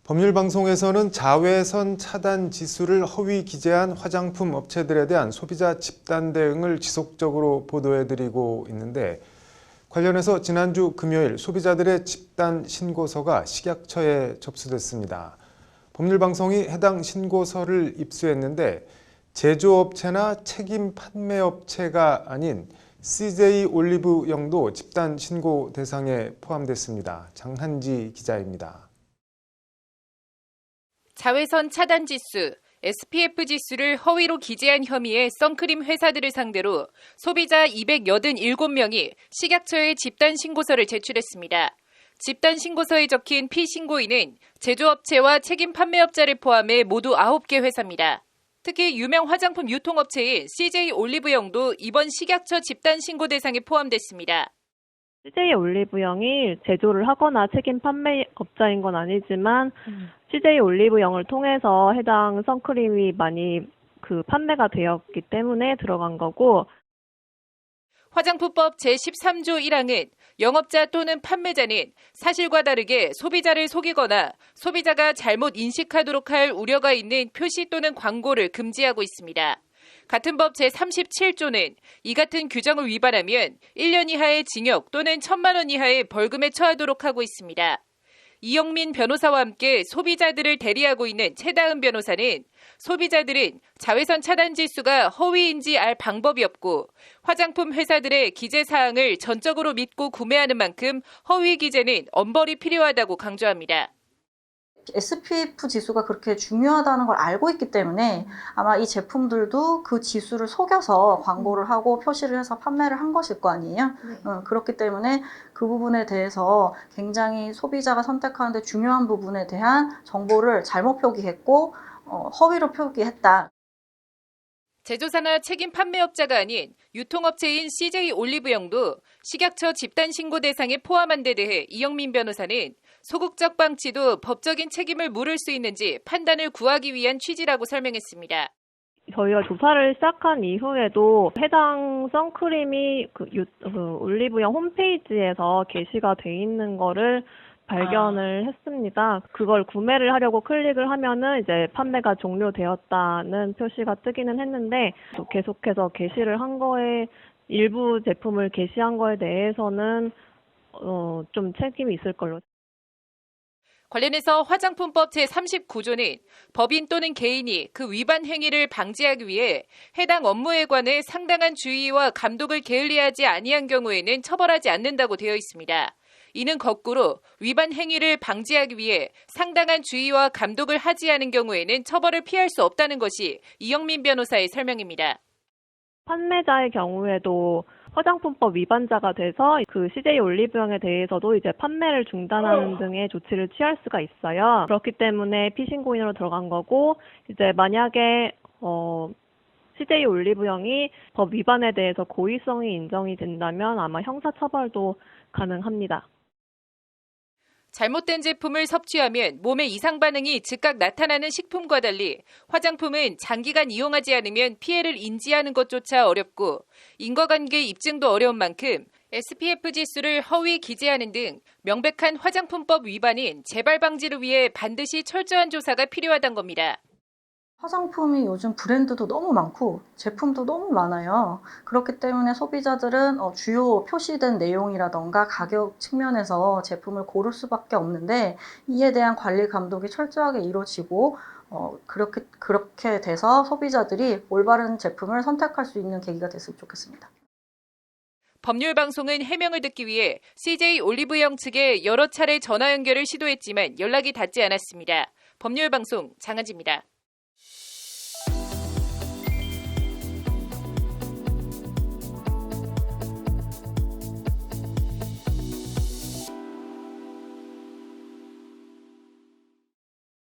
법률방송에서는 자외선 차단 지수를 허위 기재한 화장품 업체들에 대한 소비자 집단 대응을 지속적으로 보도해드리고 있는데, 관련해서 지난주 금요일 소비자들의 집단 신고서가 식약처에 접수됐습니다. 법률방송이 해당 신고서를 입수했는데 제조업체나 책임 판매업체가 아닌 CJ 올리브영도 집단 신고 대상에 포함됐습니다. 장한지 기자입니다. 자외선 차단 지수, SPF 지수를 허위로 기재한 혐의의 선크림 회사들을 상대로 소비자 287명이 식약처에 집단 신고서를 제출했습니다. 집단 신고서에 적힌 피신고인은 제조업체와 책임 판매업자를 포함해 모두 9개 회사입니다. 특히 유명 화장품 유통업체인 CJ 올리브영도 이번 식약처 집단 신고 대상에 포함됐습니다. CJ 올리브영이 제조를 하거나 책임 판매업자인 건 아니지만 CJ 올리브영을 통해서 해당 선크림이 많이 판매가 되었기 때문에 들어간 거고, 화장품법 제13조 1항은 영업자 또는 판매자는 사실과 다르게 소비자를 속이거나 소비자가 잘못 인식하도록 할 우려가 있는 표시 또는 광고를 금지하고 있습니다. 같은 법 제37조는 이 같은 규정을 위반하면 1년 이하의 징역 또는 1,000만 원 이하의 벌금에 처하도록 하고 있습니다. 이영민 변호사와 함께 소비자들을 대리하고 있는 최다은 변호사는 소비자들은 자외선 차단 지수가 허위인지 알 방법이 없고 화장품 회사들의 기재 사항을 전적으로 믿고 구매하는 만큼 허위 기재는 엄벌이 필요하다고 강조합니다. SPF 지수가 그렇게 중요하다는 걸 알고 있기 때문에 아마 이 제품들도 그 지수를 속여서 광고를 하고 표시를 해서 판매를 한 것일 거 아니에요. 그렇기 때문에 그 부분에 대해서 굉장히 소비자가 선택하는데 중요한 부분에 대한 정보를 잘못 표기했고 허위로 표기했다. 제조사나 책임 판매업자가 아닌 유통업체인 CJ 올리브영도 식약처 집단 신고 대상에 포함한 데 대해 이영민 변호사는 소극적 방치도 법적인 책임을 물을 수 있는지 판단을 구하기 위한 취지라고 설명했습니다. 저희가 조사를 시작한 이후에도 해당 선크림이 올리브영 홈페이지에서 게시가 돼 있는 거를 발견을 했습니다. 그걸 구매를 하려고 클릭을 하면은 이제 판매가 종료되었다는 표시가 뜨기는 했는데, 계속해서 게시를 한 거에, 일부 제품을 게시한 거에 대해서는 좀 책임이 있을 걸로. 관련해서 화장품법 제39조는 법인 또는 개인이 그 위반 행위를 방지하기 위해 해당 업무에 관해 상당한 주의와 감독을 게을리하지 아니한 경우에는 처벌하지 않는다고 되어 있습니다. 이는 거꾸로 위반 행위를 방지하기 위해 상당한 주의와 감독을 하지 않은 경우에는 처벌을 피할 수 없다는 것이 이영민 변호사의 설명입니다. 판매자의 경우에도 화장품법 위반자가 돼서 그 CJ 올리브영에 대해서도 이제 판매를 중단하는 등의 조치를 취할 수가 있어요. 그렇기 때문에 피신고인으로 들어간 거고, 이제 만약에 CJ 올리브영이 법 위반에 대해서 고의성이 인정이 된다면 아마 형사처벌도 가능합니다. 잘못된 제품을 섭취하면 몸에 이상 반응이 즉각 나타나는 식품과 달리 화장품은 장기간 이용하지 않으면 피해를 인지하는 것조차 어렵고 인과관계 입증도 어려운 만큼 SPF 지수를 허위 기재하는 등 명백한 화장품법 위반인 재발 방지를 위해 반드시 철저한 조사가 필요하다는 겁니다. 화장품이 요즘 브랜드도 너무 많고 제품도 너무 많아요. 그렇기 때문에 소비자들은 주요 표시된 내용이라던가 가격 측면에서 제품을 고를 수밖에 없는데, 이에 대한 관리 감독이 철저하게 이루어지고 그렇게 돼서 소비자들이 올바른 제품을 선택할 수 있는 계기가 됐으면 좋겠습니다. 법률방송은 해명을 듣기 위해 CJ 올리브영 측에 여러 차례 전화 연결을 시도했지만 연락이 닿지 않았습니다. 법률방송 장한지입니다.